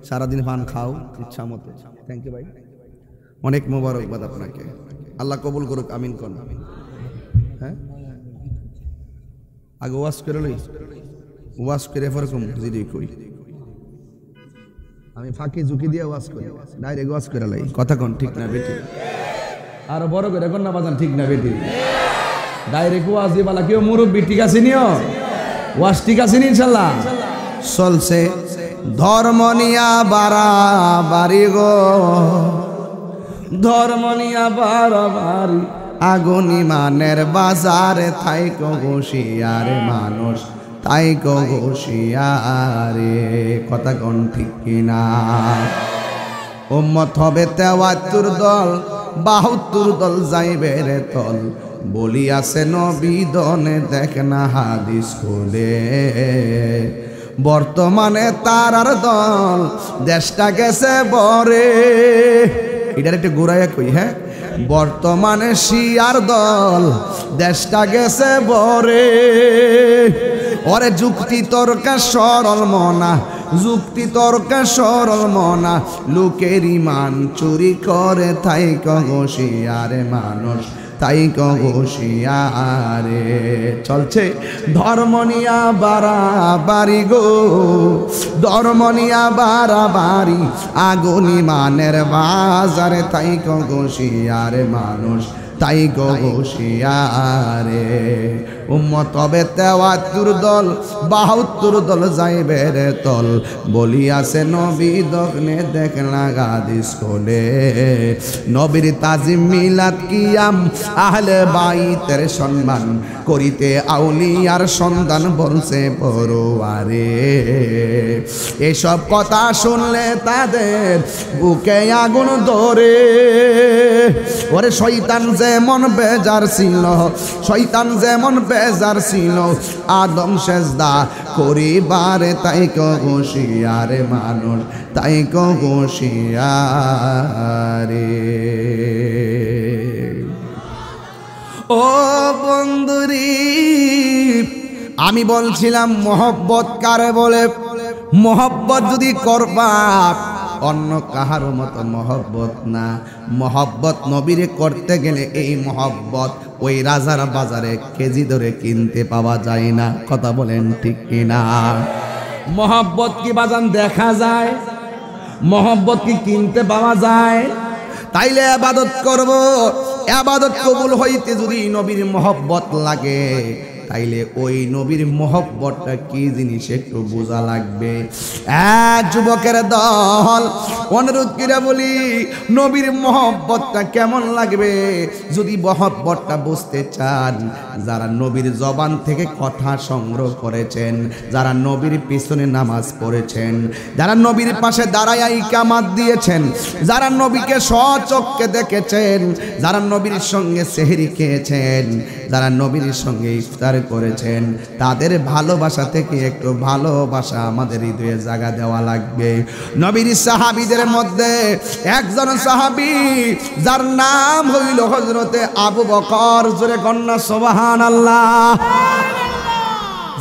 সারাদিন পান খাও ইচ্ছা মতো। থ্যাংক ইউ ভাই, অনেক মোবারকবাদ আপনাকে, আল্লাহ কবুল করুক, আমিন কোন। হ্যাঁ আগে ওয়াজ করে লই, ওয়াজ করে এরকম যদি কই আমি ফাঁকি ঝুঁকি দিয়ে ওয়াজ করি, ডাইরেক্ট ওয়াজ করে লই। কথা কোন ঠিক না বেটি? আর বড় করে কোন না বাজান ঠিক না বেটি? ডাইরেক্ট ওয়াজ দিয়ে বলা কেউ মুরব্বি ঠিক আছে নিও, ওয়াজ ঠিক আছে নি ইনশাআল্লাহ চলছে। ধর্ম নিয়া বাড়াবাড়ি গো, ধর্ম নিয়া বাড়াবাড়ি, আগুন ইমানের বাজারে থাইকো হুঁশিয়ারে মানুষ, তাইকো হুঁশিয়ারে। কথা কোন ঠিক কিনা? উম্মত হবে ৭৩ দল, ৭২ দল যাইবে রে তল, বলি আছে নবী দনে দেখ না হাদিস খুলে। বর্তমানে তারার দল, দেশটা গেছে বরে। এটার একটু ঘুরাইয়া কই, হ্যাঁ, বর্তমানে শিয়ার দল, দেশটা গেছে বরে। ওরে যুক্তি তর্কা সরল মনা, যুক্তি তর্কা সরল মনা, লোকের ইমান চুরি করে থাইকো হুঁশিয়ারে মানুষ, তাইকো হুঁশিয়ারে। চলছে ধর্ম নিয়া বাড়াবাড়ি গো, ধর্ম নিয়া বাড়াবাড়ি, আগুন ইমানের বাজারে থাইকো হুঁশিয়ারে মানুষ, তাইকো হুঁশিয়ারে। উম্মত হবে ৭৩ দল, ৭২ দল যাইবে রে তল, বলি আছে নবী দগ্নে দেখলা হাদিস খুলে। নবীর তাজিম মিলাদ কিয়াম আহলে বাইতের সম্মান করিতে আউলিয়ার সন্ধান বলছে পরোয়ারে। এসব কথা শুনলে তাদের বুকে আগুন ধরে। ওরে শয়তান যেমন বেজার ছিল, শয়তান যেমন বেজার ছিল, আদম সেজদা করিবারে তাইকো হুঁশিয়ারে মানুষ, তাইকো হুঁশিয়ারে। ও বন্ধুরি, আমি বলছিলাম মহব্বত কারে বলে? মহব্বত যদি করবা অন্য কাহারও মতো মহব্বত না। মহব্বত নবীরে করতে গেলে এই মহব্বত ওই রাজার বাজারে কেজি ধরে কিনতে পাওয়া যায় না। কথা বলেন ঠিক কিনা? মহব্বত কি বাজান দেখা যায়? মহব্বত কি কিনতে পাওয়া যায়? তাইলে ইবাদত করব, ইবাদত কবুল হইতে যদি নবীর মহব্বত লাগে, তাইলে ওই নবীর মহব্বতটা কি জিনিস একটু বোঝা লাগবে। যুবকের দল, অনুরোধ করে বলি, নবীর মহব্বতটা কেমন লাগবে যদি মহব্বতটা বুঝতে চান, যারা নবীর জবান থেকে কথা সংগ্রহ করেছেন, যারা নবীর পিছনে নামাজ পড়েছেন, যারা নবীর পাশে দাঁড়ায় ইকামাত দিয়েছেন, যারা নবীকে স্বচক্ষে দেখেছেন, যারা নবীর সঙ্গে সেহরি খেয়েছেন, যারা নবীর সঙ্গে ইফতার করেছেন, তাদের ভালোবাসা থেকে একটু ভালোবাসা আমাদের হৃদয়ে জায়গা দেওয়া লাগবে। নবীর সাহাবীদের মধ্যে একজন সাহাবী যার নাম হইল হযরতে আবু বকর। জোরে কন্যা সুবহানাল্লাহ।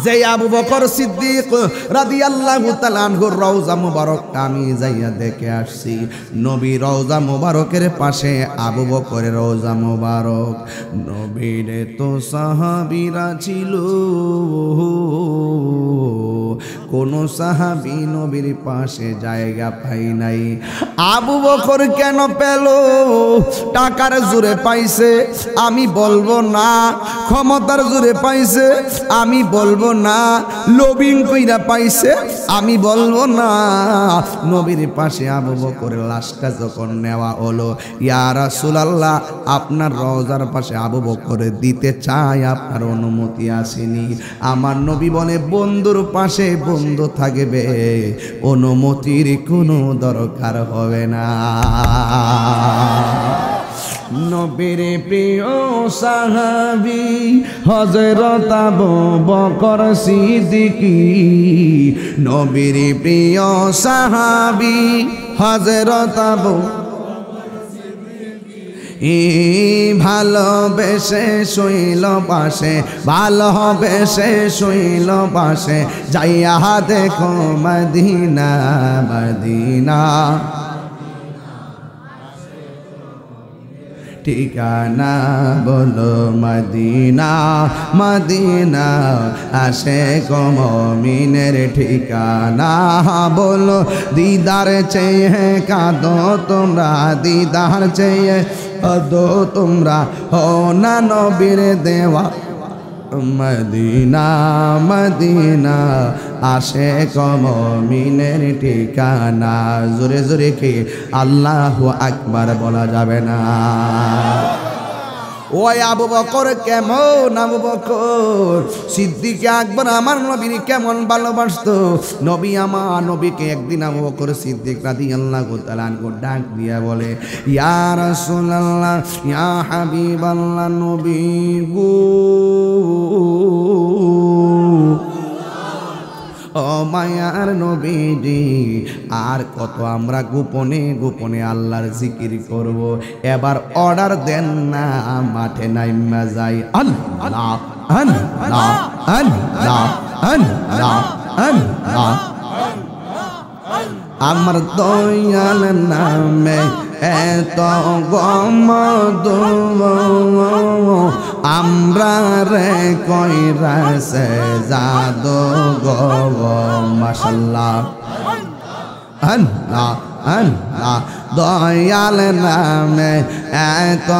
যে আবু বকর সিদ্দিক রাদিয়াল্লাহু তাআলা আনহুর রওজা মুবারকটা আমি যাইয়া দেখে আসছি। নবী রওজা মুবারকের পাশে আবু বকরের রওজা মুবারক। নবীর তো সাহাবীরা ছিল, কোন সাহাবী নবীর পাশে জায়গা পাই নাই। আবু বকর কেন পেল? টাকার জোরে পাইছে, আমি বলবো না। ক্ষমতার জোরে পাইছে, আমি বলবো না। লোভিং কইরা পাইছে, আমি বলবো না। নবীর পাশে আবু বকরের লাশটা যখন নেওয়া হলো, ইয়া রাসূলুল্লাহ, আপনার রওজার পাশে আবু বকরে দিতে চাই, আপনার অনুমতি আসেনি? আমার নবী বলে, বন্ধুর পাশে বন্ধু থাকবে, অনুমতির কোনো দরকার হবে না। নবীর প্রিয় সাহাবী হযরত আবু বকর সিদ্দিকী, নবীর প্রিয় সাহাবী হযরত আবু ভালোবেসে শুইল পাশে, ভালোবেসে শুইল পাশে, যাইয়া দেখো মদিনা মদিনা। ঠিকানা বলো মদিনা মদিনা আশিক মুমিনের ঠিকানা বলো দিদার চেয়ে কাঁদো তোমরা দিদার চেয়ে কাঁদো তোমরা হো না নবীর দেওয়া মদিনা মদিনা আশিক মুমিনের ঠিকানা জোরে জোরে কি আল্লাহু আকবার বলা যাবে না ওই আবু বকর কেমন আবু বকর সিদ্দিক আকবর আমার নবীর কেমন ভালোবাসতো নবী আমার নবীকে একদিন আবু বকর সিদ্দিক রাদিয়াল্লাহু তাআলা আনহু ডাক দিয়া বলে ইয়া রাসূলুল্লাহ ইয়া হাবিবাল্লাহ নবী গো ও মায়ার নবীজি আর কত আমরা গোপনে গোপনে আল্লাহর জিকির করব এবার অর্ডার দেন না মাঠে নাইমা যাই আল্লাহ আল্লাহ আল্লাহ আল্লাহ আল্লাহ আমার দয়াল নামে এত গমদু আমরা রে কইরাছে জাদু গো মাশাআল্লাহ আল্লাহ আল্লাহ দয়াল নামে এত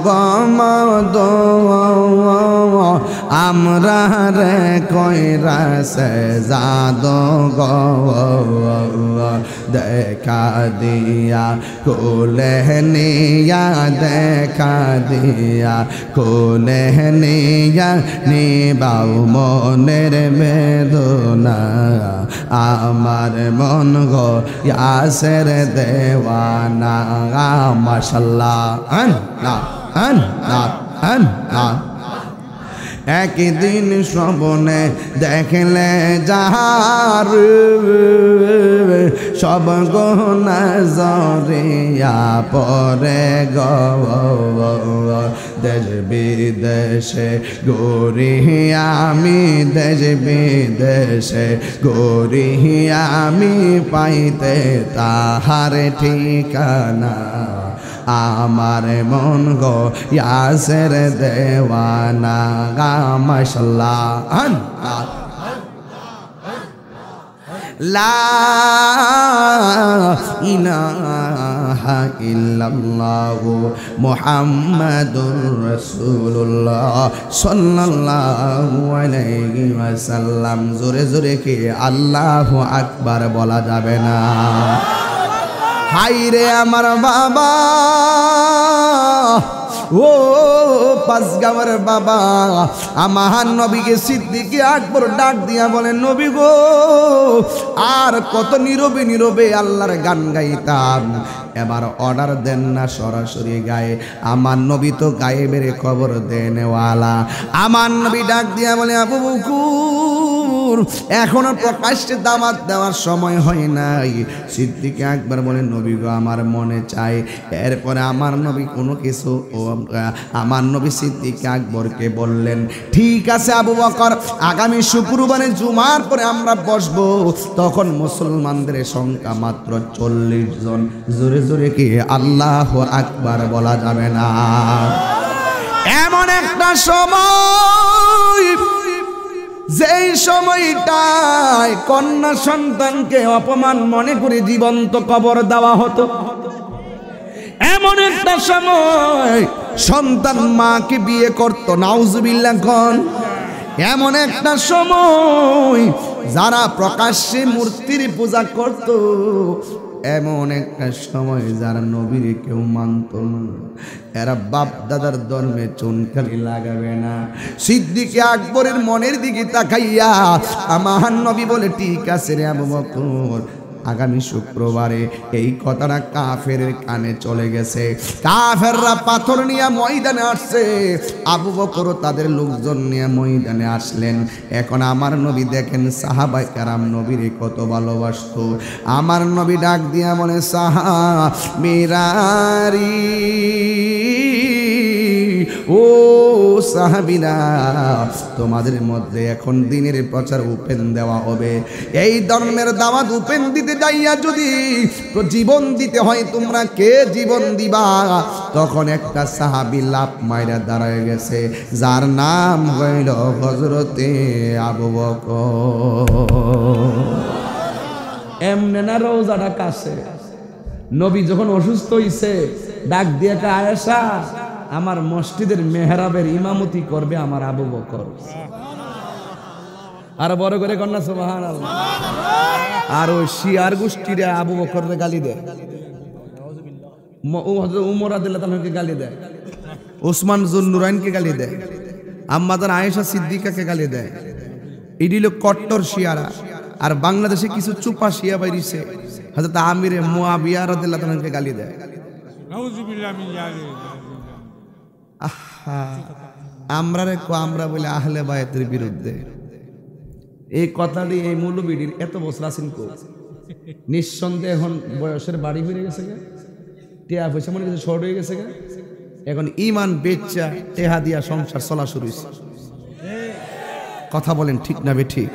গমদু আমরা রে কইরাছে জাদু গো দেখা দিয়া কোলে নিয়া দেখা দিয়া কোলে নিয়া নিবাও মনের বেদনা আমার মন গো ইয়াসের দেওয়ানা মাশাআল্লাহ আল্লাহ আল্লাহ আল্লাহ একদিন শ্রবণে দেখলে যাহার সব গুনাহ জরিয়া পরে গো দেশ বিদেশে ঘুরি আমি দেশ বিদেশে ঘুরি আমি পাইতে তাহার ঠিকানা আমার মন গো ইয়াসের দেওয়ানা মাশাআল্লাহ লা ইলাহা ইল্লাল্লাহু মুহাম্মাদুর রাসূলুল্লাহ সাল্লাল্লাহু আলাইহি ওয়াসাল্লাম জোরে জোরে কি আল্লাহু আকবার বলা যাবে না হাইরে আমার বাবা ও পাঁচগাঁওয়ের বাবা আমার নবীকে সিদ্দিক আকবর ডাক দিয়া বলেন নবী গো আর কত নীরবে নীরবে আল্লাহর গান গাইতাম এবার অর্ডার দেন না সরাসরি গায়ে আমার নবী তো গায়েবের খবর দেনওয়ালা আমার নবী ডাক দিয়া বলে আবু বকর এখনো প্রকাশ্যে দাওয়াত দেওয়ার সময় হয় নাই সিদ্দিক আকবর বলে নবী গো আমার মনে চাই এরপরে আমার নবী কোনো কিছু আমার নবী সিদ্দিক আকবরকে বললেন ঠিক আছে আবু বকর আগামী শুক্রবারে জুমার পরে আমরা বসবো তখন মুসলমানদের সংখ্যা মাত্র 40 জন জোরে জোরে কি আল্লাহু আকবার বলা যাবে না এমন একটা সময় যেই সময়টায় কন্যা সন্তানকে অপমান মনে করে জীবন্ত কবর দেওয়া হতো এমন একটা সময় সন্তান মাকে বিয়ে করত নাউজুবিল্লাহ কোন এমন একটা সময় যারা প্রকাশ্যে মূর্তির পূজা করত এমন একটা সময় যারা নবীর কেউ মানত না এরা বাপ দাদার ধর্মে চুনকালি লাগাবে না সিদ্দিক আকবরের মনের দিকে তাকাইয়া আমার নবী বলে ঠিক আছে রে আবু বকর আগামী শুক্রবারে এই কথাটা কাফেরের কানে চলে গেছে কাফেররা পাথর নিয়ে ময়দানে আসছে আবু বকর তাদের লোকজন নিয়ে ময়দানে আসলেন এখন আমার নবী দেখেন সাহাবায়ে কেরাম নবীরে কত ভালোবাসতো আমার নবী ডাক দিয়া বলে সাহাবীরারি ও সাহাবীরা, তোমাদের মধ্যে এখন দিনের প্রচার ওপেন দেওয়া হবে। এই ধর্মের দাওয়াত ওপেন দিতে যাইয়া যদি জীবন দিতে হয়, তোমরা কে জীবন দিবা? তখন একটা সাহাবী লাফ মাইরা দাঁড়ায় গেছে, যার নাম হইল হযরতে আবু বকর। এমনে না রোজাটা কাছে, নবী যখন অসুস্থ হইছে ডাক দিয়ে কা, আয়েশা আমার মসজিদের মেহরাবের ইমামতি করবে আমার আবু বকর। আর বড় করে কন্যা সুবহানাল্লাহ। আর ওই শিয়ার গোষ্ঠীরা আবু বকরের গালি দেয়, উমর রাদিয়াল্লাহু তাআলাকে গালি দেয়, ওসমান যুন্নুরাইনকে গালি দেয়, আম্মাজান আয়েশা সিদ্দিকাকে গালি দেয়। এটি হলো কট্টর শিয়ারা। আর বাংলাদেশে কিছু চুপা শিয়া বাইরিছে, হযরত আমিরে মুয়াবিয়া রাদিয়াল্লাহু তাআলাকে গালি দেয়। নাউযুবিল্লাহ মিন যালিক। আমরা বলে আহলে বায়াতের বিরুদ্ধে। এই কথাটি এই মৌলবীর এত বছর আছেন কো, নিঃসন্দেহে এখন বয়সের বাড়ি হয়ে গেছে গে, টেহা পয়সা মনে কিছু শর্ট হয়ে গেছে গে, এখন ইমান বেচা টেহা দিয়া সংসার চলা শুরু হয়েছে। কথা বলেন ঠিক না বেঠিক?